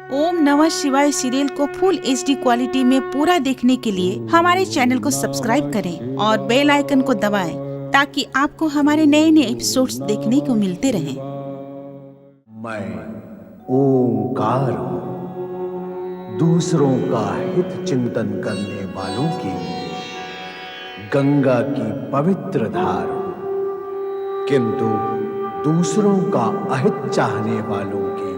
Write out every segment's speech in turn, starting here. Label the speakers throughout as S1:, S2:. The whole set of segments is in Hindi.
S1: ओम नमः शिवाय सीरियल को फुल HD क्वालिटी में पूरा देखने के लिए हमारे चैनल को सब्सक्राइब करें और बेल आइकन को दबाएं ताकि आपको हमारे नए नए एपिसोड्स देखने को मिलते रहें।
S2: मैं ओंकार हूं, दूसरों का हित चिंतन करने वालों के लिए गंगा की पवित्र धार हूं, किंतु दूसरों का अहित चाहने वालों के लिए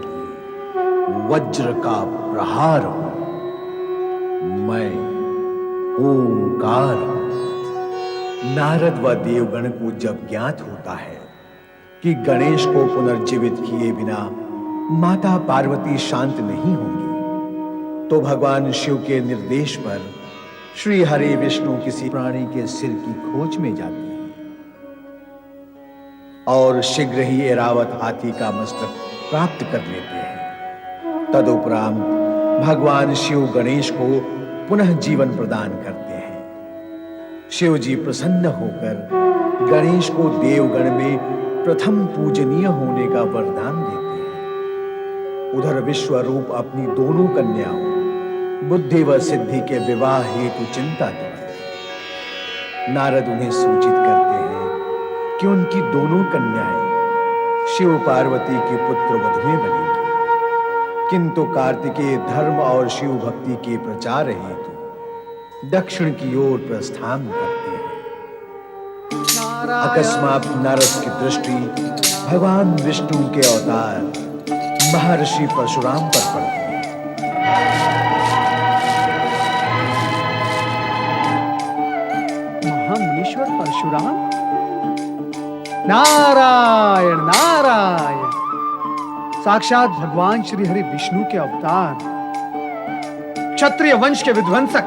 S2: वज्र का प्रहार हूं। मैं ओंकार हूं। नारद व देवगण को जब ज्ञात होता है कि गणेश को पुनर्जीवित किए बिना माता पार्वती शांत नहीं होंगी, तो भगवान शिव के निर्देश पर श्री हरि विष्णु किसी प्राणी के सिर की खोज में जाते हैं और शीघ्र ही ऐरावत हाथी का मस्तक प्राप्त कर लेते हैं। तदुपरांत भगवान शिव गणेश को पुनः जीवन प्रदान करते हैं। शिव जी प्रसन्न होकर गणेश को देवगण में प्रथम पूजनीय होने का वरदान देते हैं। उधर विश्वरूप अपनी दोनों कन्याओं बुद्धि व सिद्धि के विवाह हेतु चिंता करते। नारद उन्हें सूचित करते हैं कि उनकी दोनों कन्याएं शिव पार्वती की पुत्र वधुएं बनेंगी, किंतु कार्तिकेय धर्म और शिव भक्ति के प्रचार हेतु दक्षिण की ओर प्रस्थान करते हैं। अकस्मात नारद की दृष्टि भगवान विष्णु के अवतार महर्षि परशुराम पर पड़ती है।
S3: महामुनीश्वर परशुराम, नारायण नारायण, साक्षात भगवान श्री हरि विष्णु के अवतार, क्षत्रिय वंश के विध्वंसक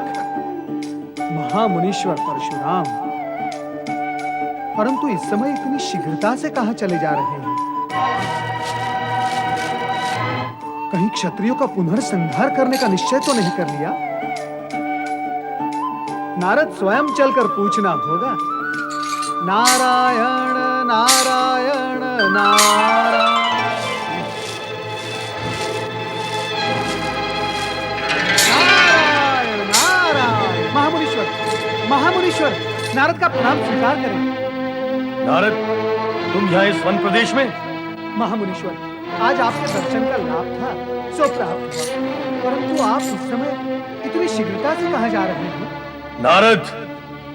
S3: महामुनीश्वर परशुराम। परंतु इस समय इतनी शीघ्रता से कहां चले जा रहे हैं? कहीं क्षत्रियों का पुनर्संहार करने का निश्चय तो नहीं कर लिया? नारद स्वयं चलकर पूछना होगा। नारायण नारायण नारायण, नारायण नारायण। महामुनीश्वर, महामुनीश्वर, नारद का प्रणाम स्वीकार करें।
S4: नारद, तुम यहाँ इस वन प्रदेश में?
S3: महामुनीश्वर, आज आपके दर्शन का लाभ था सो प्राप्त हुआ, परंतु आप इस समय इतनी शीघ्रता से कहां जा रहे हैं?
S4: नारद,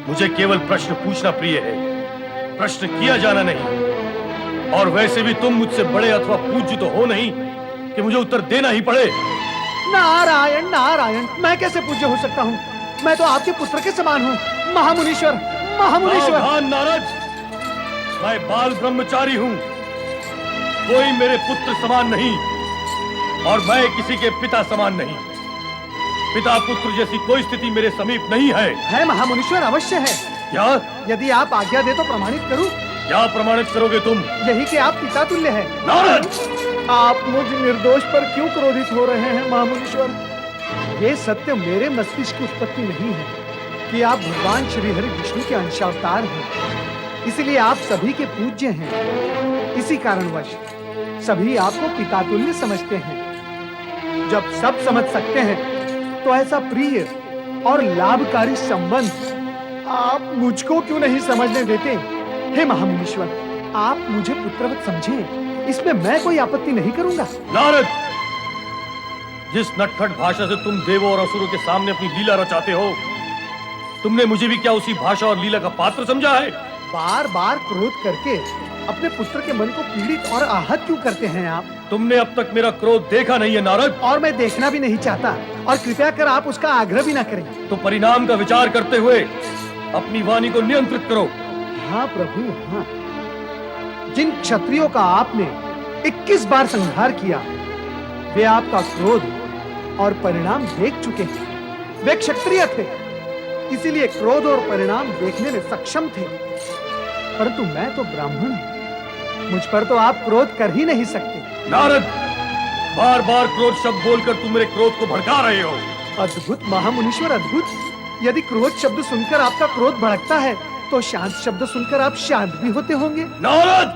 S4: मुझे केवल प्रश्न पूछना प्रिय है, प्रश्न किया जाना नहीं। और वैसे भी तुम मुझसे बड़े अथवा पूज्य तो हो नहीं कि मुझे उत्तर देना ही पड़े।
S3: नारायण नारायण, मैं कैसे पूज्य हो सकता हूँ? मैं तो आपके पुत्र के समान हूँ। महामुनीश्वर, महामुनीश्वर।
S4: सावधान नारद, मैं बाल ब्रह्मचारी हूँ, कोई मेरे पुत्र समान नहीं और मैं किसी के पिता समान नहीं। पिता पुत्र जैसी कोई स्थिति मेरे समीप नहीं है।
S3: है महामुनीश्वर, अवश्य है।
S4: क्या?
S3: यदि आप आज्ञा दे तो प्रमाणित करूं।
S4: क्या प्रमाणित करोगे तुम?
S3: यही कि आप पिता तुल्य हैं।
S4: नारद,
S3: आप मुझ निर्दोष पर क्यों क्रोधित हो रहे हैं महामुनीश्वर? ये सत्य मेरे मस्तिष्क की उत्पत्ति नहीं है कि आप भगवान श्री हरि विष्णु के अंशावतार हैं, इसलिए आप सभी के पूज्य हैं। इसी कारणवश सभी आपको पिता तुल्य समझते हैं। जब सब समझ सकते हैं तो ऐसा प्रिय और लाभकारी संबंध आप मुझको क्यों नहीं समझने देते? हे महामुनीश्वर, आप मुझे पुत्रवत समझें, इसमें मैं कोई आपत्ति नहीं करूंगा।
S4: नारद, जिस नटखट भाषा से तुम देवों और असुरों के सामने अपनी लीला रचाते हो, तुमने मुझे भी क्या उसी भाषा और लीला का पात्र समझा है?
S3: बार बार क्रोध करके अपने पुत्र के मन को पीड़ित और आहत क्यों करते हैं आप?
S4: तुमने अब तक मेरा क्रोध देखा नहीं है नारद,
S3: और मैं देखना भी नहीं चाहता, और कृपया कर आप उसका आग्रह भी ना करें।
S4: तो परिणाम का विचार करते हुए अपनी वाणी को नियंत्रित करो।
S3: हाँ प्रभु, हाँ। जिन क्षत्रियों का आपने 21 बार संहार किया, वे आपका क्रोध और परिणाम देख चुके हैं। वे क्षत्रिय थे, इसीलिए क्रोध और परिणाम देखने में सक्षम थे, परंतु मैं तो ब्राह्मण हूं, मुझ पर तो आप क्रोध कर ही नहीं सकते।
S4: नारद, बार बार क्रोध शब्द बोलकर तुम मेरे क्रोध को भड़का रहे हो।
S3: अद्भुत महामुनीश्वर, अद्भुत। यदि क्रोध शब्द सुनकर आपका क्रोध भड़कता है तो शांत शब्द सुनकर आप शांत भी होते होंगे।
S4: नारद,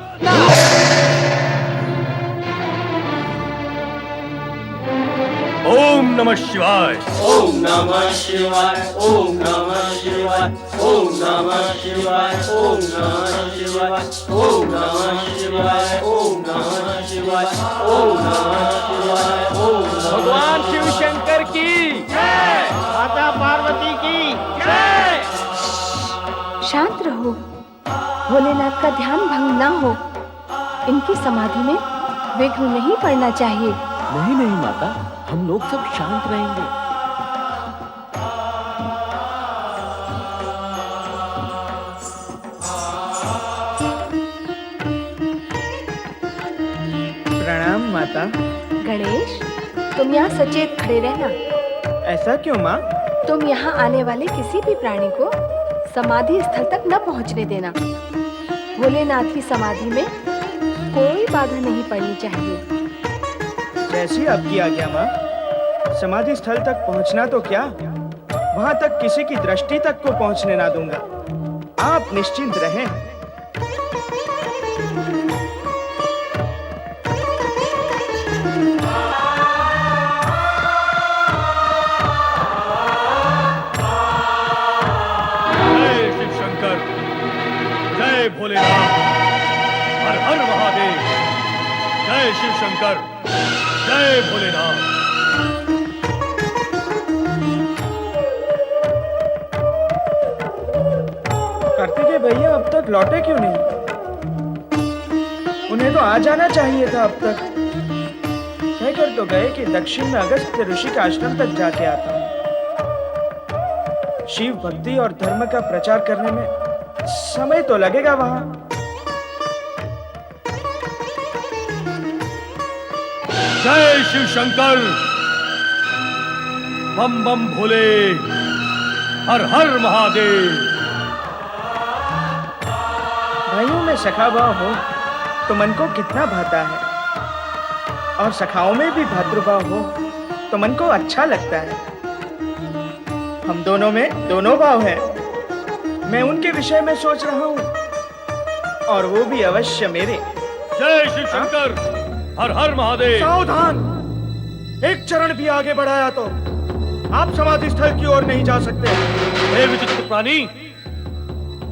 S4: ओम नमः शिवाय।
S5: ओम नमः शिवाय। ओम नमः शिवाय। ओम नमः शिवाय। ओम नमः शिवाय। ओम नमः शिवाय। ओम नमः शिवाय। ओम नमः शिवाय। ओम
S6: भगवान शिव शंकर की जय, माता पार्वती की जय।
S7: शांत रहो, भोलेनाथ का ध्यान भंग ना हो। इनकी समाधि में विघ्न नहीं पड़ना चाहिए।
S6: नहीं नहीं माता, हम लोग सब शांत रहेंगे।
S3: प्रणाम माता।
S7: गणेश, तुम यहाँ सचेत खड़े रहना।
S3: ऐसा क्यों माँ?
S7: तुम यहाँ आने वाले किसी भी प्राणी को समाधि स्थल तक न पहुँचने देना। भोलेनाथ की समाधि में कोई बाधा नहीं पड़नी चाहिए।
S3: जैसी आपकी आज्ञा माँ। समाधि स्थल तक पहुँचना तो क्या, वहाँ तक किसी की दृष्टि तक को पहुँचने ना दूंगा। आप निश्चिंत रहें।
S4: जय शिव शंकर, जय भोलेनाथ, हर हर महादेव। जय शिव शंकर, जय भोलेनाथ।
S3: कार्तिकेय भैया अब तक लौटे क्यों नहीं? उन्हें तो आ जाना चाहिए था अब तक। कहकर तो गए कि दक्षिण में अगस्त्य ऋषि के आश्रम तक जाके आता हूँ। शिव भक्ति और धर्म का प्रचार करने में समय तो लगेगा वहां।
S4: जय शिव शंकर, बम बम भोले, हर हर महादेव।
S3: भाइयों में सखा भाव हो तो मन को कितना भाता है, और सखाओं में भी भातृभाव हो तो मन को अच्छा लगता है। हम दोनों में दोनों भाव हैं। मैं उनके विषय में सोच रहा हूँ, और वो भी अवश्य मेरे।
S4: जय शिव शंकर, हर हर महादेव।
S3: सावधान! एक चरण भी आगे बढ़ाया तो आप समाधि स्थल की ओर नहीं जा सकते।
S4: हे विचित्र प्राणी,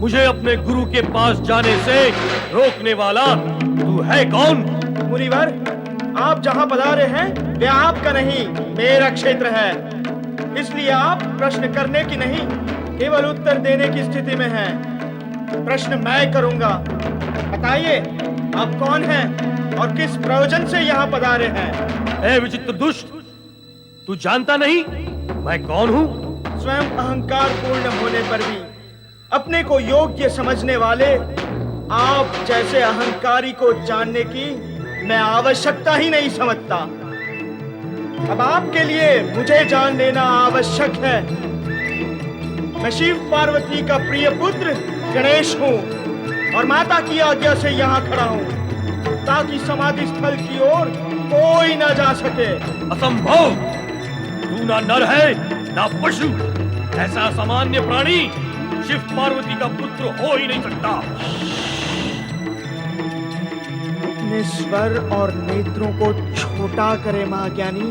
S4: मुझे अपने गुरु के पास जाने से रोकने वाला तू है कौन?
S3: मुनिवर, आप जहाँ पधारे हैं वे आपका नहीं, मेरा क्षेत्र है। इसलिए आप प्रश्न करने की नहीं, केवल उत्तर देने की स्थिति में हैं। प्रश्न मैं करूंगा। बताइए, आप कौन हैं और किस प्रयोजन से यहाँ पधारे हैं?
S4: हे विचित्र दुष्ट, तू जानता नहीं मैं कौन हूँ?
S3: स्वयं अहंकार पूर्ण होने पर भी अपने को योग्य समझने वाले आप जैसे अहंकारी को जानने की मैं आवश्यकता ही नहीं समझता। अब आपके लिए मुझे जान लेना आवश्यक है। मैं शिव पार्वती का प्रिय पुत्र गणेश हूँ, और माता की आज्ञा से यहाँ खड़ा हूँ, ताकि समाधि स्थल की ओर कोई न जा सके।
S4: असंभव! तू ना नर है ना पशु। ऐसा सामान्य प्राणी शिव पार्वती का पुत्र हो ही नहीं सकता।
S3: अपने स्वर और नेत्रों को छोटा करे महाज्ञानी।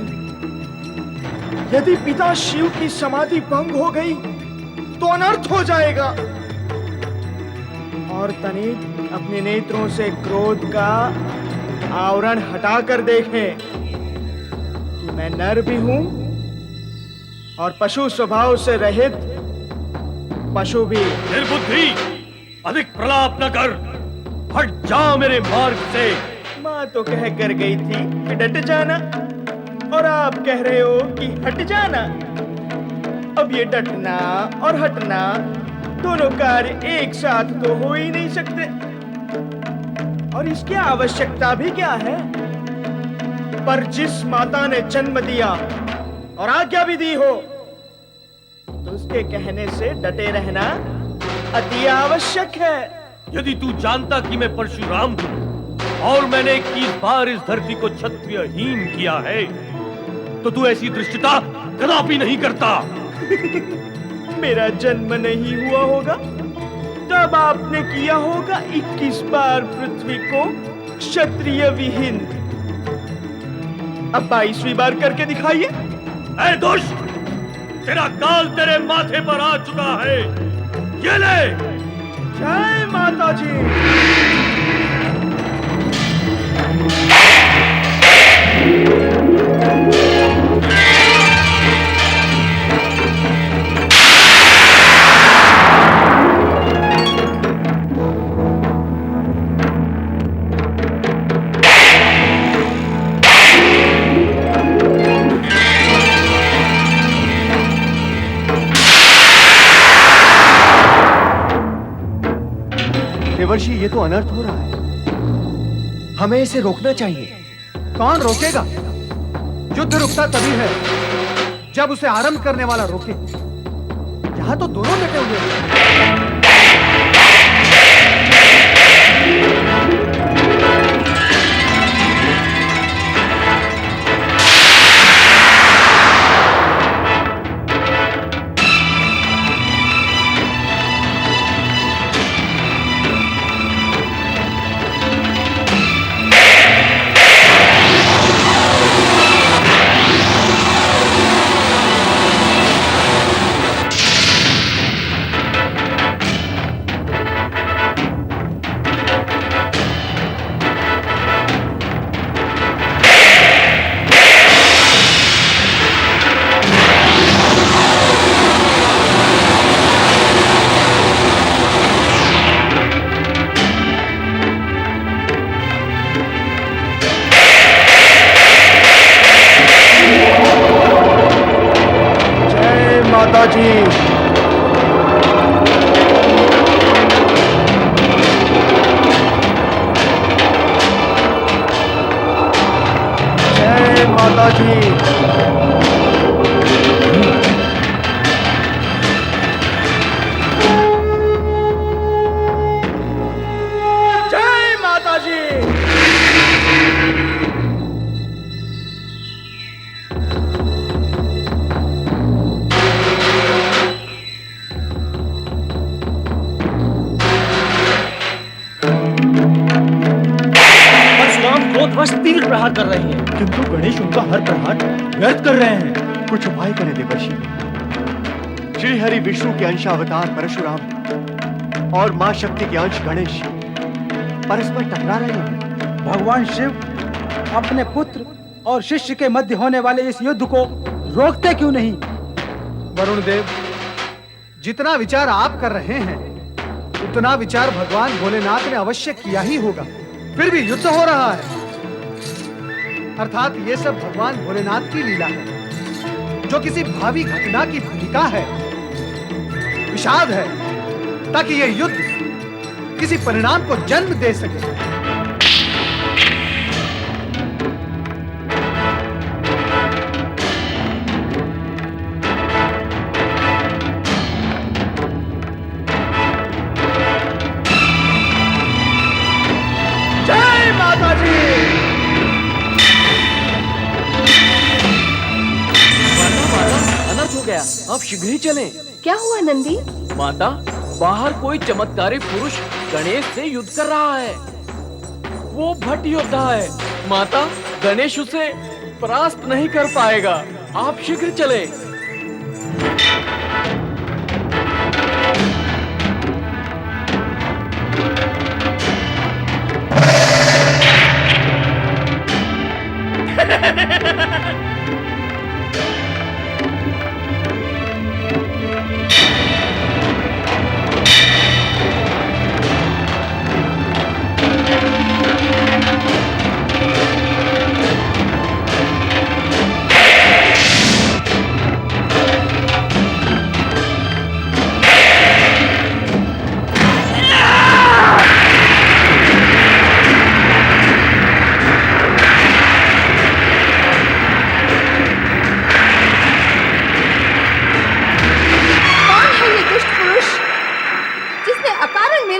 S3: यदि पिता शिव की समाधि भंग हो गई तो अनर्थ हो जाएगा। और तनिक अपने नेत्रों से क्रोध का आवरण हटाकर देखें कि मैं नर भी हूं और पशु स्वभाव से रहित पशु भी।
S4: निर्बुद्धि, अधिक प्रलाप न कर, हट जा मेरे मार्ग से।
S3: माँ तो कह कर गई थी कि डट जाना, और आप कह रहे हो कि हट जाना। अब ये डटना और हटना दोनों कार्य एक साथ तो हो ही नहीं सकते। और इसकी आवश्यकता भी क्या है? पर जिस माता ने जन्म दिया और आज्ञा भी दी हो, तो उसके कहने से डटे रहना अति आवश्यक है।
S4: यदि तू जानता कि मैं परशुराम हूँ और मैंने 21 बार इस धरती को क्षत्रियहीन किया है, तो तू ऐसी दृष्टता कदापि नहीं करता।
S3: मेरा जन्म नहीं हुआ होगा तब आपने किया होगा 21 बार पृथ्वी को क्षत्रिय विहीन। अब 22वीं बार करके दिखाइए।
S4: ऐ दुष्ट, तेरा काल तेरे माथे पर आ चुका है, ये ले।
S3: जय माता जी। देवर्षि, ये तो अनर्थ हो रहा है, हमें इसे रोकना चाहिए। कौन रोकेगा? युद्ध रुकता तभी है जब उसे आरंभ करने वाला रोके। यहाँ तो दोनों डटे हुए हैं। माता जी। जय माता जी। जय माता जी।
S6: क्रोधवश तीर प्रहार कर रहे हैं,
S3: किंतु गणेश उनका हर प्रहार व्यर्थ कर रहे हैं। कुछ उपाय करें देवर्षि। श्री हरि विष्णु के अंश अवतार परशुराम और मां शक्ति के अंश गणेश परस्पर टकरा रहे हैं।
S8: भगवान शिव अपने पुत्र और शिष्य के मध्य होने वाले इस युद्ध को रोकते क्यों नहीं?
S3: वरुण देव, जितना विचार आप कर रहे हैं उतना विचार भगवान भोलेनाथ ने अवश्य किया ही होगा, फिर भी युद्ध हो रहा है। अर्थात ये सब भगवान भोलेनाथ की लीला है, जो किसी भावी घटना की भूमिका है, विषाद है, ताकि ये युद्ध किसी परिणाम को जन्म दे सके। जय माता जी।
S6: अनर्थ हो गया, आप शीघ्र ही चलें।
S7: क्या हुआ नंदी?
S6: माता, बाहर कोई चमत्कारी पुरुष गणेश से युद्ध कर रहा है। वो भट योद्धा है माता, गणेश उसे परास्त नहीं कर पाएगा। आप शीघ्र चलें।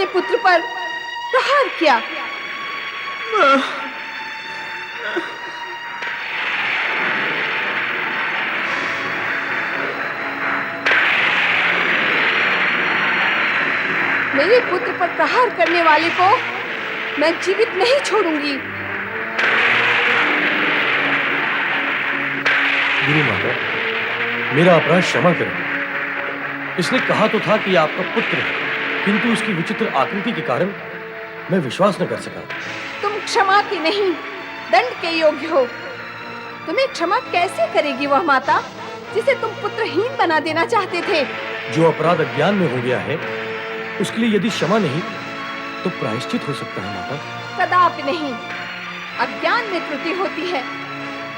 S7: पुत्र पर प्रहार किया। मेरे पुत्र पर प्रहार करने वाले को मैं जीवित नहीं छोड़ूंगी।
S4: गुरु माता, मेरा अपराध क्षमा करें। इसने कहा तो था कि यह आपका पुत्र है, किंतु उसकी विचित्र आकृति के कारण मैं विश्वास न कर सका।
S7: तुम क्षमा की नहीं, दंड के योग्य हो। तुम्हें क्षमा कैसे करेगी वह माता जिसे तुम पुत्रहीन बना देना चाहते थे?
S4: जो अपराध अज्ञान में हो गया है, उसके लिए यदि क्षमा नहीं तो प्रायश्चित हो सकता है माता।
S7: कदापि नहीं। अज्ञान में त्रुटि होती है,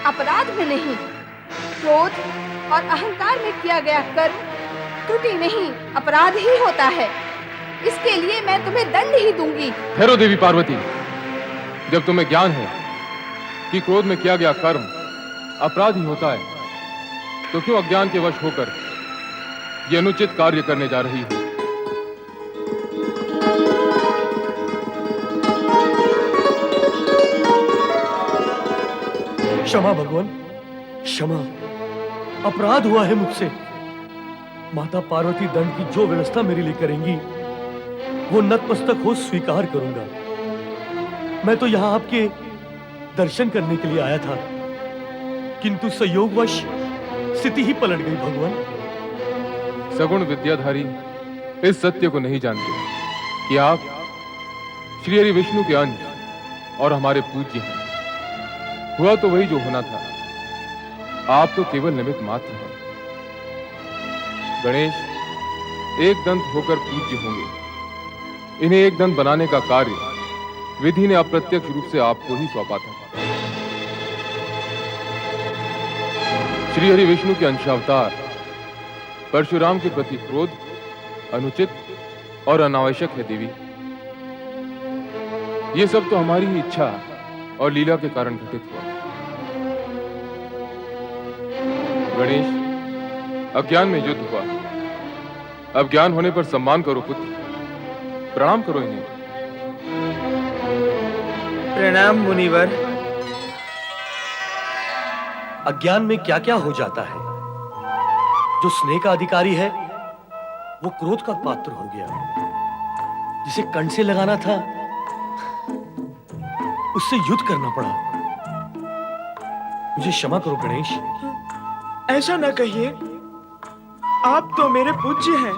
S7: अपराध में नहीं। क्रोध और अहंकार में किया गया कर्म त्रुटि नहीं, अपराध ही होता है। इसके लिए मैं तुम्हें दंड ही दूंगी।
S9: ठहरो देवी पार्वती, जब तुम्हें ज्ञान है कि क्रोध में किया गया कर्म अपराध ही होता है, तो क्यों अज्ञान के वश होकर ये अनुचित कार्य करने जा रही हो?
S4: क्षमा भगवान, क्षमा। अपराध हुआ है मुझसे। माता पार्वती दंड की जो व्यवस्था मेरे लिए करेंगी वो नतमस्तक हो स्वीकार करूंगा। मैं तो यहां आपके दर्शन करने के लिए आया था, किंतु संयोगवश स्थिति ही पलट गई भगवान।
S9: सगुण विद्याधारी इस सत्य को नहीं जानते कि आप श्री हरि विष्णु के अंश और हमारे पूज्य हैं। हुआ तो वही जो होना था, आप तो केवल निमित्त मात्र हैं। गणेश एक दंत होकर पूज्य होंगे। इन्हें एक दंत बनाने का कार्य विधि ने अप्रत्यक्ष रूप से आपको ही सौंपा था। श्री हरि विष्णु के अंशावतार परशुराम के प्रति क्रोध अनुचित और अनावश्यक है देवी। ये सब तो हमारी ही इच्छा और लीला के कारण घटित हुआ। गणेश, अज्ञान में युद्ध हुआ, अब ज्ञान होने पर सम्मान करो पुत्र, प्रणाम करो इन्हें।
S5: प्रणाम मुनिवर।
S4: अज्ञान में क्या क्या हो जाता है। जो स्नेह का अधिकारी है वो क्रोध का पात्र हो गया। जिसे कंठ से लगाना था उससे युद्ध करना पड़ा। मुझे क्षमा करो गणेश।
S10: ऐसा न कहिए, आप तो मेरे पूज्य हैं।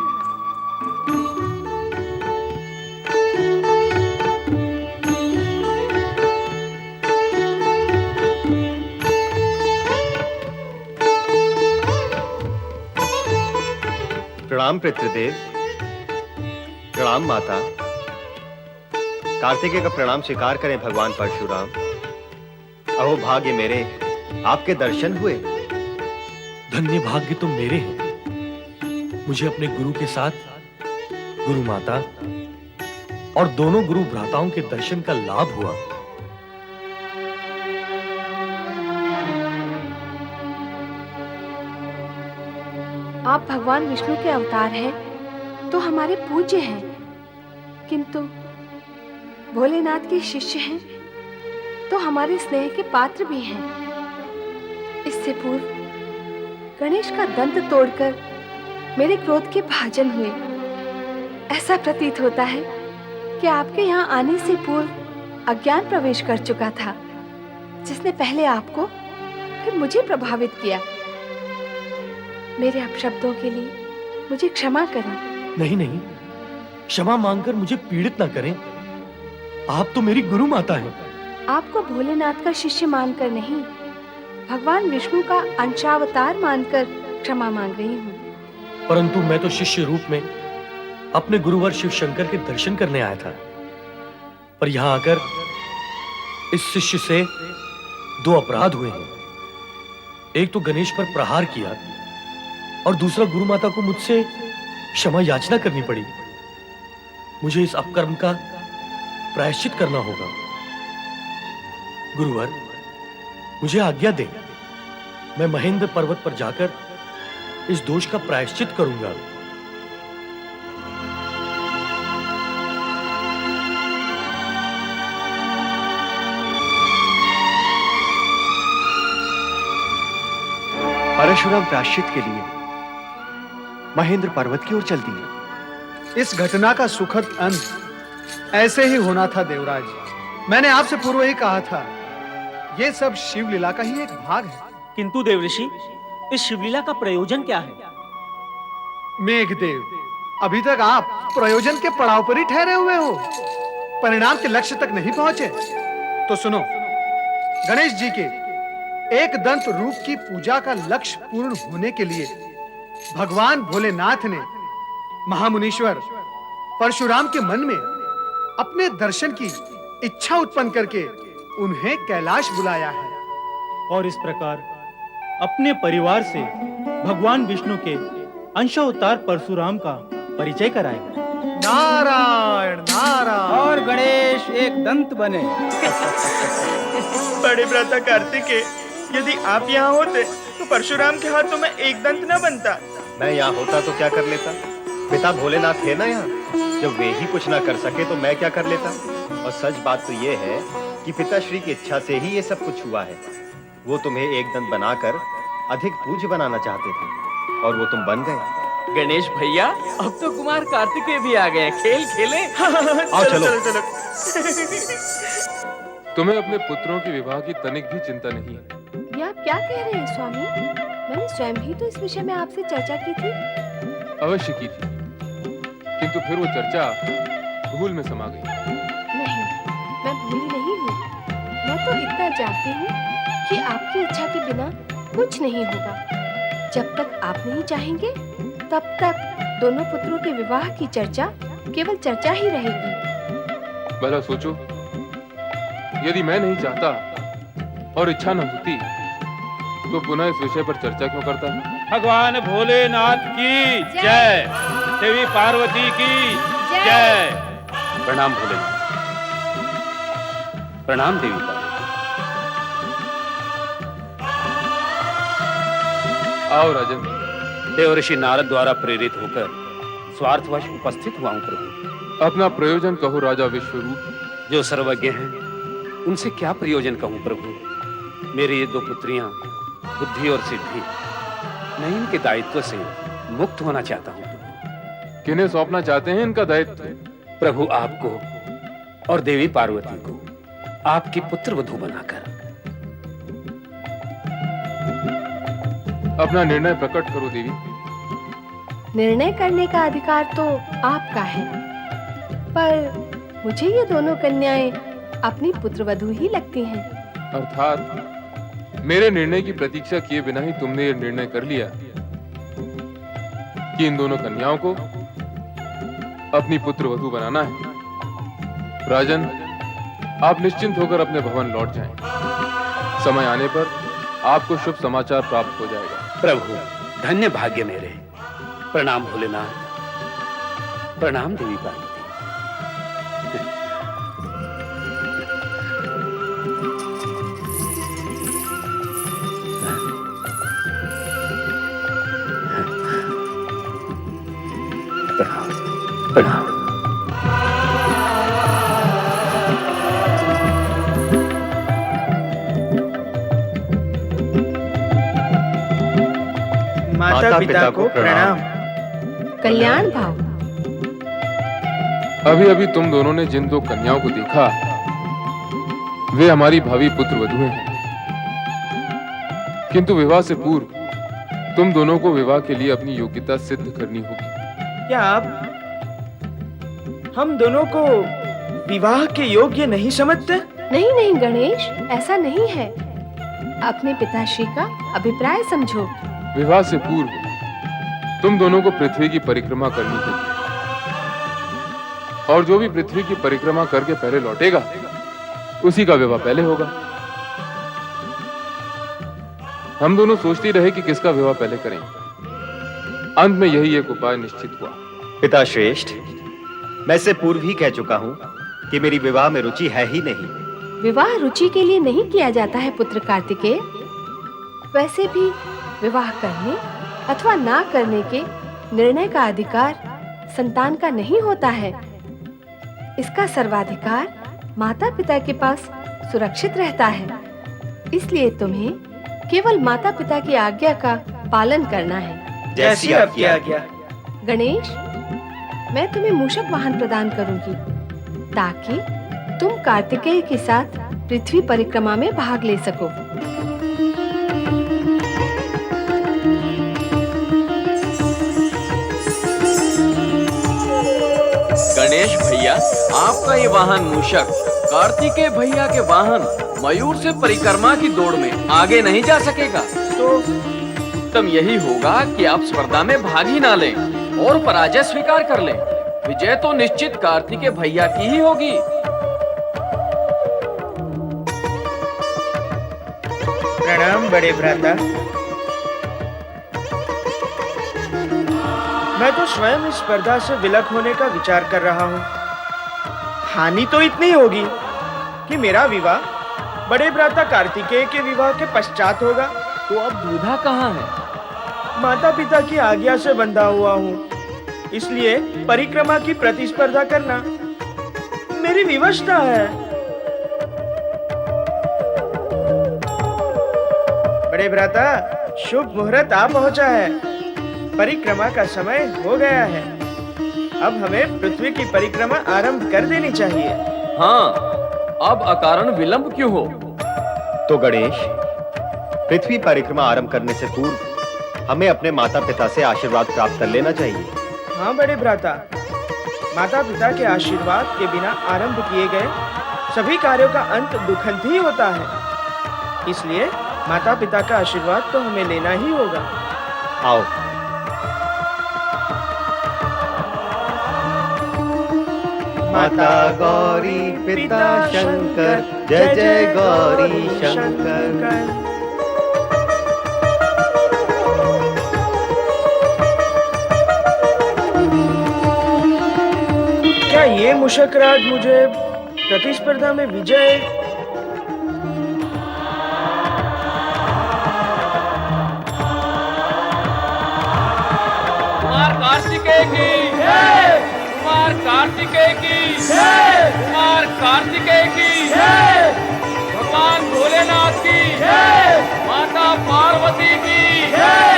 S11: प्रणाम पितृदेव, प्रणाम माता। कार्तिकेय का प्रणाम स्वीकार करें भगवान परशुराम। अहो भाग्य मेरे, आपके दर्शन हुए।
S4: धन्य भाग्य तो मेरे हैं। मुझे अपने गुरु के साथ गुरु माता और दोनों गुरु भ्राताओं के दर्शन का लाभ हुआ।
S7: आप भगवान विष्णु के अवतार हैं तो हमारे पूज्य हैं, किंतु भोलेनाथ के शिष्य हैं तो हमारे स्नेह के पात्र भी हैं। इससे पूर्व गणेश का दंत तोड़कर मेरे क्रोध के भाजन हुए। ऐसा प्रतीत होता है कि आपके यहाँ आने से पूर्व अज्ञान प्रवेश कर चुका था, जिसने पहले आपको फिर मुझे प्रभावित किया। मेरे अपशब्दों के लिए मुझे क्षमा करें।
S4: नहीं नहीं, क्षमा मांगकर मुझे पीड़ित ना करें। आप तो मेरी गुरु माता हैं।
S7: आपको भोलेनाथ का शिष्य मानकर नहीं, भगवान विष्णु का अंशावतार मानकर क्षमा मांग रही हूँ।
S4: परंतु मैं तो शिष्य रूप में अपने गुरुवर शिव शंकर के दर्शन करने आया था, पर यहाँ आकर इस शिष्य से दो अपराध हुए हैं। एक तो गणेश पर प्रहार किया और दूसरा गुरु माता को मुझसे क्षमा याचना करनी पड़ी। मुझे इस अपकर्म का प्रायश्चित करना होगा। गुरुवर, मुझे आज्ञा दें। मैं महेंद्र पर्वत पर जाकर इस दोष का प्रायश्चित करूंगा।
S11: परशुराम प्रायश्चित के लिए महेंद्र पर्वत की ओर चल दिए।
S3: इस घटना का सुखद अंत ऐसे ही होना था देवराज। मैंने आपसे पूर्व ही कहा था, यह सब शिव लीला का ही एक भाग है।
S10: किंतु देवऋषि,
S5: इस शिवलीला का प्रयोजन क्या है?
S3: मेघदेव, अभी तक आप प्रयोजन के पड़ाव पर ही ठहरे हुए हो, परिणाम के लक्ष्य तक नहीं पहुंचे। तो सुनो, गणेश जी के एक दंत रूप की पूजा का लक्ष्य पूर्ण होने के लिए भगवान भोलेनाथ ने महामुनीश्वर परशुराम के मन में अपने दर्शन की इच्छा उत्पन्न करके उन्हें कैलाश बुलाया है।
S5: और इस प्रकार अपने परिवार से भगवान विष्णु के अंशावतार परशुराम का परिचय कराएगा।
S3: नारायण नारायण।
S8: और गणेश एक दंत बने।
S10: बड़े भ्राता कार्तिकेय, यदि आप यहाँ होते तो परशुराम के हाथों में एक दंत न बनता।
S11: मैं यहाँ होता तो क्या कर लेता? पिता भोलेनाथ है ना यहाँ। जब वे ही कुछ ना कर सके तो मैं क्या कर लेता? और सच बात तो ये है कि पिताश्री की इच्छा से ही ये सब कुछ हुआ है। वो तुम्हें एक दंत बनाकर अधिक पूज्य बनाना चाहते थे और वो तुम बन गए।
S6: गणेश भैया, अब तो कुमार कार्तिकेय भी आ गए, खेल खेले।
S11: आओ चलो।
S9: तुम्हें अपने पुत्रों के विवाह की तनिक भी चिंता नहीं है।
S7: ये आप क्या कह रहे हैं स्वामी? मैंने स्वयं ही तो इस विषय में आपसे चर्चा की थी।
S9: अवश्य की थी, किंतु फिर वो चर्चा भूल में समा गई।
S7: नहीं, मैं भूली नहीं हूँ। मैं तो इतना जानती हूँ कि आपकी इच्छा के बिना कुछ नहीं होगा। जब तक आप नहीं चाहेंगे, तब तक दोनों पुत्रों के विवाह की चर्चा केवल चर्चा ही रहेगी।
S9: भला सोचो, यदि मैं नहीं चाहता और इच्छा न होती तो पुनः इस विषय पर चर्चा क्यों करता?
S4: भगवान भोलेनाथ की जय, देवी पार्वती की जय।
S12: प्रणाम भोलेनाथ। प्रणाम देवी पार्वती।
S9: आओ राजन।
S12: देवर्षि नारद द्वारा प्रेरित होकर स्वार्थवश उपस्थित हुआ हूं प्रभु।
S9: अपना प्रयोजन कहो राजा विश्वरूप।
S12: जो सर्वज्ञ हैं उनसे क्या प्रयोजन कहूं प्रभु। मेरी ये दो पुत्रियां बुद्धि और सिद्धि, मैं इनके दायित्व से मुक्त होना चाहता हूं प्रभु।
S9: किन्हें सौंपना चाहते हैं इनका दायित्व?
S12: प्रभु आपको और देवी पार्वती को आपकी पुत्र वधू बनाकर।
S9: अपना निर्णय प्रकट करो देवी।
S7: निर्णय करने का अधिकार तो आपका है, पर मुझे ये दोनों कन्याएं अपनी पुत्रवधू ही लगती हैं।
S9: अर्थात मेरे निर्णय की प्रतीक्षा किए बिना ही तुमने ये निर्णय कर लिया कि इन दोनों कन्याओं को अपनी पुत्रवधू बनाना है। राजन, आप निश्चिंत होकर अपने भवन लौट जाएं। समय आने पर आपको शुभ समाचार प्राप्त हो जाएगा।
S12: प्रभु, धन्य भाग्य मेरे। प्रणाम भोलेनाथ। प्रणाम देवी पार्वती। प्रणाम प्रणाम।
S10: माता पिता को प्रणाम।
S7: कल्याण भाव।
S9: अभी अभी तुम दोनों ने जिन दो कन्याओं को देखा, वे हमारी भावी पुत्र वधुएं हैं। किंतु विवाह से पूर्व तुम दोनों को विवाह के लिए अपनी योग्यता सिद्ध करनी होगी।
S10: क्या आप हम दोनों को विवाह के योग्य नहीं समझते?
S7: नहीं नहीं गणेश, ऐसा नहीं है। अपने पिताश्री का अभिप्राय समझो।
S9: विवाह से पूर्व तुम दोनों को पृथ्वी की परिक्रमा करनी होगी, और जो भी पृथ्वी की परिक्रमा करके पहले लौटेगा उसी का विवाह पहले होगा। हम दोनों सोचते रहे कि किसका विवाह पहले करें। अंत में यही एक उपाय निश्चित हुआ।
S11: पिता श्रेष्ठ, मैं इससे पूर्व ही कह चुका हूँ कि मेरी विवाह में रुचि है ही नहीं।
S7: विवाह रुचि के लिए नहीं किया जाता है पुत्र कार्तिकेय। वैसे भी विवाह करने अथवा ना करने के निर्णय का अधिकार संतान का नहीं होता है। इसका सर्वाधिकार माता पिता के पास सुरक्षित रहता है। इसलिए तुम्हें केवल माता पिता की आज्ञा का पालन करना है।
S10: जैसी आपकी आज्ञा।
S7: गणेश, मैं तुम्हें मूषक वाहन प्रदान करूंगी ताकि तुम कार्तिकेय के साथ पृथ्वी परिक्रमा में भाग ले सको।
S6: भैया, आपका ये वाहन मूषक कार्तिकेय भैया के वाहन मयूर से परिक्रमा की दौड़ में आगे नहीं जा सकेगा। तो उत्तम यही होगा कि आप स्पर्धा में भाग ही ना लें और पराजय स्वीकार कर लें। विजय तो निश्चित कार्तिकेय भैया की ही होगी।
S10: प्रणाम बड़े भ्राता। मैं तो स्वयं इस स्पर्धा से विलक होने का विचार कर रहा हूँ। हानि तो इतनी होगी कि मेरा विवाह बड़े भ्राता कार्तिकेय के विवाह के पश्चात होगा।
S6: तो अब दूल्हा कहाँ है?
S10: माता पिता की आज्ञा से बंधा हुआ हूँ, इसलिए परिक्रमा की प्रतिस्पर्धा करना मेरी विवशता है। बड़े भ्राता, शुभ मुहूर्त आ पहुंचा है। परिक्रमा का समय हो गया है। अब हमें पृथ्वी की परिक्रमा आरंभ कर देनी चाहिए।
S6: हाँ, अब अकारण विलंब क्यों हो?
S11: तो गणेश, पृथ्वी परिक्रमा आरंभ करने से पूर्व हमें अपने माता पिता से आशीर्वाद प्राप्त कर लेना चाहिए।
S10: हाँ बड़े भ्राता, माता पिता के आशीर्वाद के बिना आरंभ किए गए सभी कार्यों का अंत दुखंत ही होता है। इसलिए माता पिता का आशीर्वाद तो हमें लेना ही होगा।
S11: आओ। माता गौरी पिता शंकर, जय जय गौरी शंकर।
S10: क्या ये मूषक राज मुझे प्रतिस्पर्धा में विजय
S6: कुमार कार्तिकेय की जय, कुमार कार्तिकेय की जय, कुमार कार्तिकेय की जय, भगवान भोलेनाथ की जय, माता पार्वती की जय।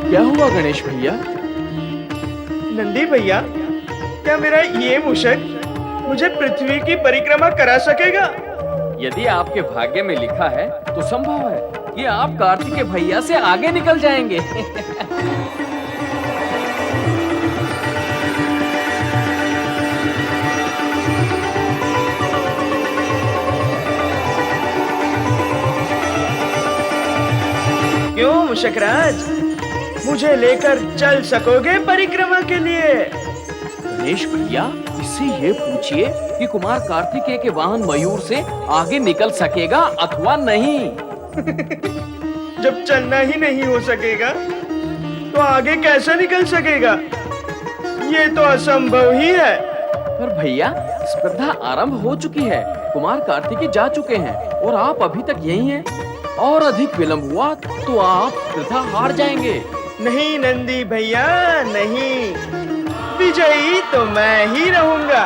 S6: क्या हुआ गणेश भैया?
S10: नंदी भैया, क्या मेरा ये मूषक मुझे पृथ्वी की परिक्रमा करा सकेगा?
S6: यदि आपके भाग्य में लिखा है तो संभव है कि आप कार्तिकेय भैया से आगे निकल जाएंगे।
S10: क्यों मूषकराज, मुझे लेकर चल सकोगे परिक्रमा के लिए?
S6: गणेश भैया, इससे ये पूछिए कि कुमार कार्तिकेय के वाहन मयूर से आगे निकल सकेगा अथवा नहीं।
S10: जब चलना ही नहीं हो सकेगा तो आगे कैसे निकल सकेगा? ये तो असंभव ही है।
S6: पर भैया, स्पर्धा आरंभ हो चुकी है, कुमार कार्तिकेय जा चुके हैं और आप अभी तक यही हैं। और अधिक विलंब हुआ तो आप स्पर्धा हार जाएंगे।
S10: नहीं नंदी भैया, नहीं, विजयी तो मैं ही रहूंगा।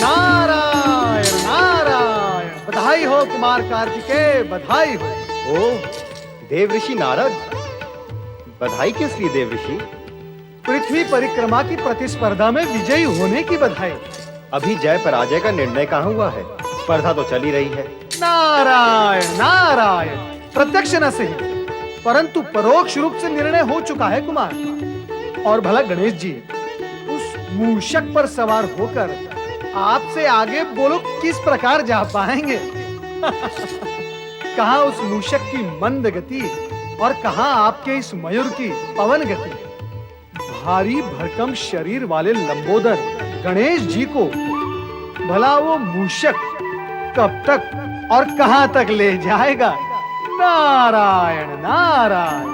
S3: नारायण नारायण, बधाई हो कुमार कार्तिकेय, बधाई हो।
S11: ओ देव ऋषि नारद, बधाई किस लिए देव ऋषि?
S3: पृथ्वी परिक्रमा की प्रतिस्पर्धा में विजयी होने की बधाई।
S11: अभी जय पराजय का निर्णय कहाँ हुआ है? स्पर्धा तो चली रही है।
S3: नारायण नारायण, प्रत्यक्ष न सही परंतु परोक्ष रूप से निर्णय हो चुका है कुमार। और भला गणेश जी, उस मूषक पर सवार होकर आपसे आगे बोलो किस प्रकार जा पाएंगे? कहाँ उस मूषक की मंद गति और कहाँ आपके इस मयूर की पवन गति। भारी भरकम शरीर वाले लंबोदर गणेश जी को भला वो मूषक कब तक और कहां तक ले जाएगा? नारायण नारायण,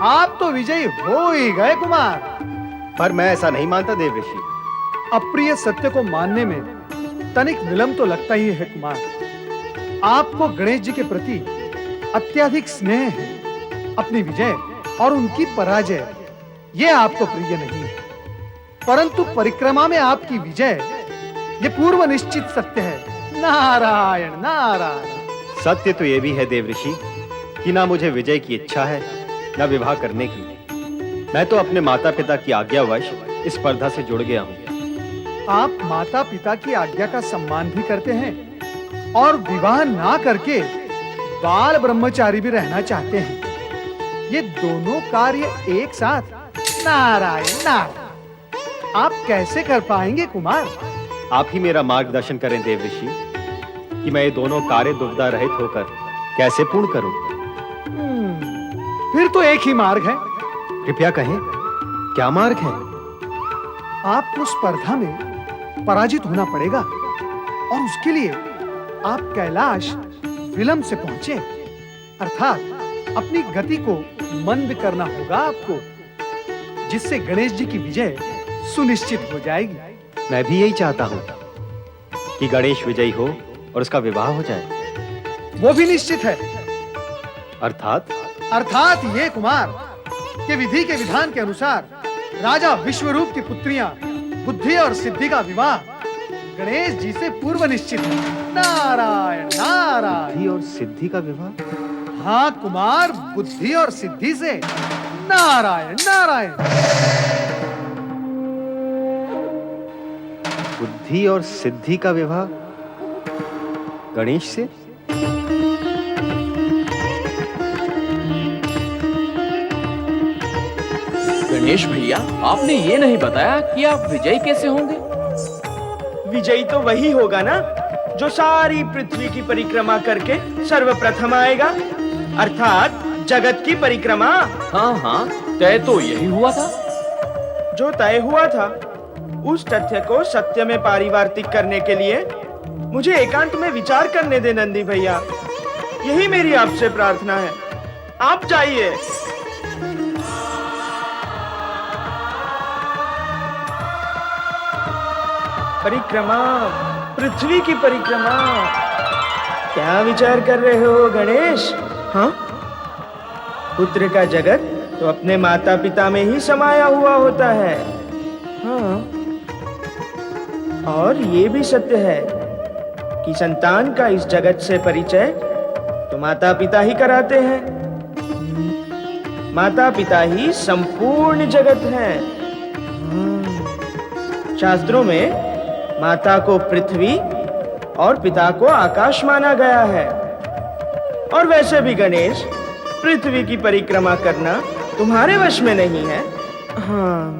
S3: आप तो विजयी हो ही गए कुमार।
S11: पर मैं ऐसा नहीं मानता देव ऋषि।
S3: अप्रिय सत्य को मानने में तनिक विलंब तो लगता ही है कुमार। आपको गणेश जी के प्रति अत्यधिक स्नेह है। अपनी विजय और उनकी पराजय ये आपको प्रिय नहीं है, परंतु परिक्रमा में आपकी विजय ये पूर्व निश्चित सत्य है। नारायण नारायण।
S11: सत्य तो ये भी है देव ऋषि कि ना मुझे विजय की इच्छा है ना विवाह करने की। मैं तो अपने माता पिता की आज्ञावश इस स्पर्धा से जुड़ गया हूँ।
S3: आप माता पिता की आज्ञा का सम्मान भी करते हैं और विवाह ना करके बाल ब्रह्मचारी भी रहना चाहते हैं। ये दोनों कार्य एक साथ, नारायण नारायण, आप कैसे कर पाएंगे कुमार?
S11: आप ही मेरा मार्गदर्शन करें देव ऋषि कि मैं ये दोनों कार्य दुविधा रहित होकर कैसे पूर्ण करूं।
S3: फिर तो एक ही मार्ग है।
S11: कृपया कहें, क्या मार्ग है?
S3: आपको स्पर्धा में पराजित होना पड़ेगा और उसके लिए आप कैलाश विलंब से पहुंचे, अर्थात अपनी गति को मंद करना होगा आपको, जिससे गणेश जी की विजय सुनिश्चित हो जाएगी।
S11: मैं भी यही चाहता हूं कि गणेश विजयी हो और उसका विवाह हो जाए।
S3: वो भी निश्चित है।
S11: अर्थात
S3: ये कुमार कि विधि के विधान के अनुसार राजा विश्वरूप की पुत्रियां बुद्धि और सिद्धि का विवाह गणेश जी से पूर्व निश्चित है। नारायण नारायण।
S11: बुद्धि और सिद्धि का विवाह?
S3: हाँ कुमार, बुद्धि और सिद्धि से। नारायण नारायण।
S11: बुद्धि और सिद्धि का विवाह गणेश से?
S6: गणेश भैया, आपने ये नहीं बताया कि आप विजयी कैसे होंगे?
S10: विजयी तो वही होगा ना जो सारी पृथ्वी की परिक्रमा करके सर्वप्रथम आएगा, अर्थात जगत की परिक्रमा।
S6: हाँ हाँ, तय तो यही हुआ था।
S10: जो तय हुआ था उस तथ्य को सत्य में पारिवार्तिक करने के लिए मुझे एकांत में विचार करने दे नंदी भैया। यही मेरी आपसे प्रार्थना है। आप जाइए। परिक्रमा, पृथ्वी की परिक्रमा। क्या विचार कर रहे हो गणेश? हाँ, पुत्र का जगत तो अपने माता पिता में ही समाया हुआ होता है। हाँ, और ये भी सत्य है कि संतान का इस जगत से परिचय तो माता पिता ही कराते हैं। माता पिता ही संपूर्ण जगत है। शास्त्रों में माता को पृथ्वी और पिता को आकाश माना गया है। और वैसे भी गणेश, पृथ्वी की परिक्रमा करना तुम्हारे वश में नहीं है। हाँ,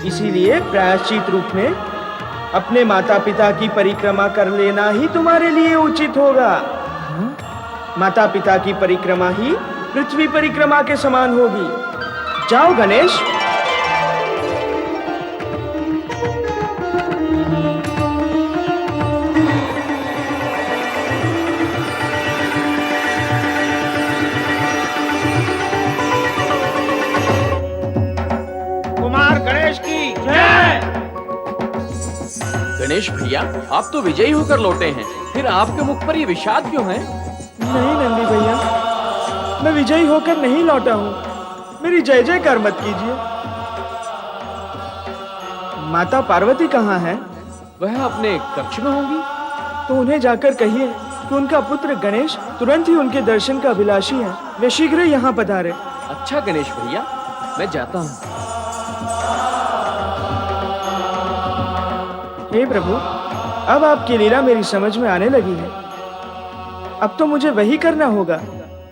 S10: इसीलिए प्रायश्चित रूप में अपने माता पिता की परिक्रमा कर लेना ही तुम्हारे लिए उचित होगा। माता पिता की परिक्रमा ही पृथ्वी परिक्रमा के समान होगी। जाओ गणेश।
S5: कुमार गणेश की जय।
S6: गणेश भैया, आप तो विजयी होकर लौटे हैं, फिर आपके मुख पर ये विषाद क्यों है?
S10: नहीं नंदी भैया, मैं विजयी होकर नहीं लौटा हूँ। मेरी जय जयकार मत कीजिए। माता पार्वती कहाँ है?
S6: वह अपने कक्ष में होंगी।
S10: तो उन्हें जाकर कहिए कि उनका पुत्र गणेश तुरंत ही उनके दर्शन का अभिलाषी है। वे शीघ्र यहाँ पधारे।
S6: अच्छा गणेश भैया, मैं जाता हूँ।
S10: हे प्रभु, अब आपकी लीला मेरी समझ में आने लगी है। अब तो मुझे वही करना होगा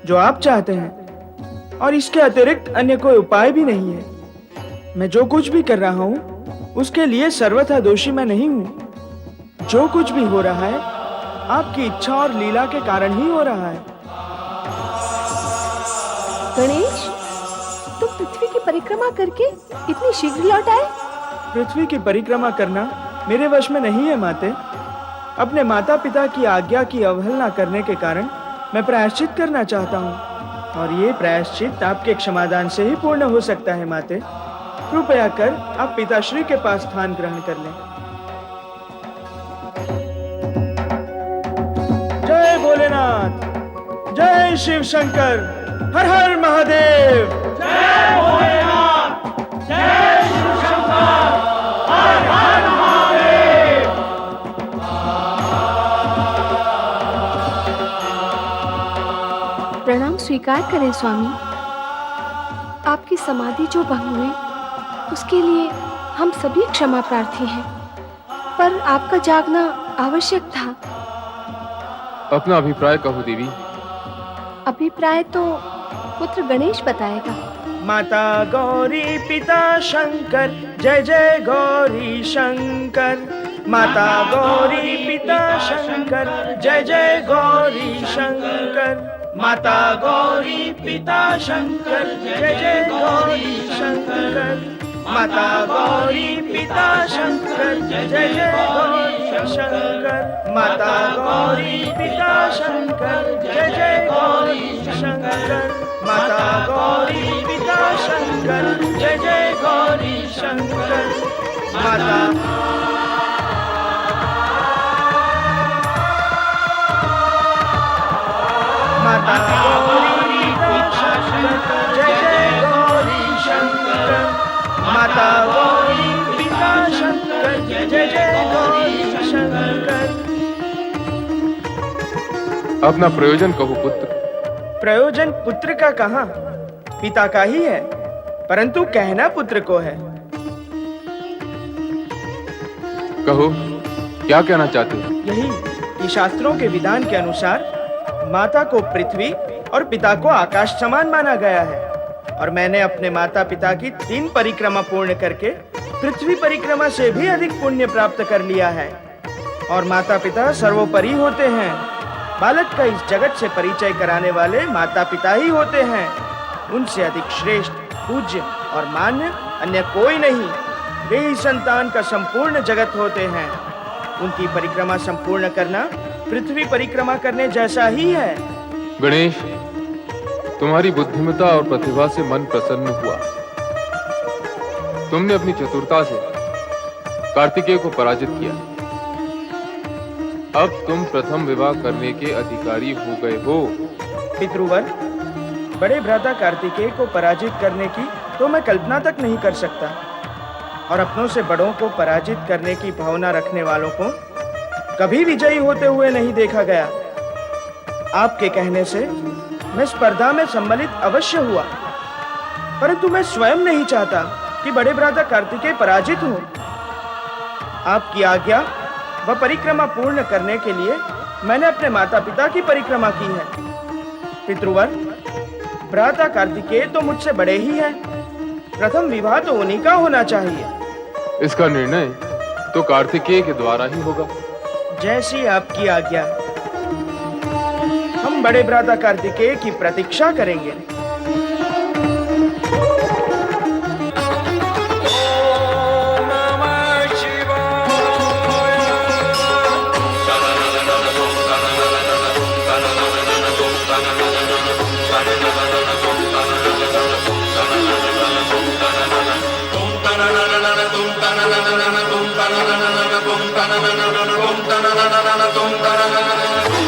S10: जो आप चाहते हैं, और इसके अतिरिक्त अन्य कोई उपाय भी नहीं है। मैं जो कुछ भी कर रहा हूँ उसके लिए सर्वथा दोषी मैं नहीं हूँ। जो कुछ भी हो रहा है आपकी इच्छा और लीला के कारण ही हो रहा है।
S7: गणेश, तुम पृथ्वी की परिक्रमा करके इतनी शीघ्र लौट आए?
S10: पृथ्वी की परिक्रमा करना मेरे वश में नहीं है माते। अपने माता पिता की आज्ञा की अवहेलना करने के कारण मैं प्रायश्चित करना चाहता हूँ, और ये प्रायश्चित आपके क्षमादान से ही पूर्ण हो सकता है माते। कृपया कर आप पिताश्री के पास स्थान ग्रहण कर लें। जय भोलेनाथ, जय शिव शंकर, हर हर महादेव।
S5: जय भोलेनाथ, जय शिव शंकर, हर हर महादेव।
S7: प्रणाम स्वीकार करें स्वामी। आपकी समाधि जो भंग हुई उसके लिए हम सभी क्षमा प्रार्थी हैं, पर आपका जागना आवश्यक था।
S9: अपना अभिप्राय कहो देवी।
S7: अभिप्राय तो पुत्र गणेश बताएगा।
S10: माता गौरी पिता शंकर, जय जय गौरी शंकर। माता गौरी पिता शंकर, जय जय गौरी शंकर। माता गौरी पिता शंकर, जय जय गौरी शंकर। माता गौरी पिता शंकर, जय जय गौरी शंकर। माता गौरी पिता शंकर, जय जय गौरी शंकर। माता गौरी पिता शंकर, जय जय गौरी शंकर। माता माता गौरी पिता शंकर, जय जय गौरी शंकर। माता गौरी पिता शंकर, जय जय गौरी शंकर।
S9: अपना प्रयोजन कहो पुत्र।
S10: प्रयोजन पुत्र का कहाँ, पिता का ही है, परंतु कहना पुत्र को है।
S9: कहो, क्या कहना चाहते हो?
S10: यही कि शास्त्रों के विधान के अनुसार माता को पृथ्वी और पिता को आकाश समान माना गया है, और मैंने अपने माता पिता की 3 परिक्रमा पूर्ण करके पृथ्वी परिक्रमा से भी अधिक पुण्य प्राप्त कर लिया है। और माता पिता सर्वोपरि होते हैं। बालक का इस जगत से परिचय कराने वाले माता पिता ही होते हैं। उनसे अधिक श्रेष्ठ, पूज्य और मान्य अन्य कोई नहीं। वे ही संतान का संपूर्ण जगत होते हैं। उनकी परिक्रमा संपूर्ण करना पृथ्वी परिक्रमा करने जैसा ही है।
S9: गणेश, तुम्हारी बुद्धिमता और प्रतिभा से मन प्रसन्न हुआ। तुमने अपनी चतुरता से कार्तिकेय को पराजित किया। अब तुम प्रथम विवाह करने के अधिकारी हो गए हो।
S10: पितृवर, बड़े भ्राता कार्तिकेय को पराजित करने की तो मैं कल्पना तक नहीं कर सकता, और अपनों से बड़ों को पराजित करने की भावना रखने वालों को कभी विजयी होते हुए नहीं देखा गया। आपके कहने से मैं स्पर्धा में सम्मिलित अवश्य हुआ, परंतु मैं स्वयं नहीं चाहता कि बड़े भ्राता कार्तिकेय पराजित हो। आपकी आज्ञा व परिक्रमा पूर्ण करने के लिए मैंने अपने माता पिता की परिक्रमा की है। पितृवर, भ्राता कार्तिकेय तो मुझसे बड़े ही हैं। प्रथम विवाह तो उन्हीं का होना चाहिए।
S9: इसका निर्णय तो कार्तिकेय के द्वारा ही होगा।
S10: जैसी आपकी आज्ञा। हम बड़े भ्राता कार्तिकेय की प्रतीक्षा करेंगे।
S5: Tum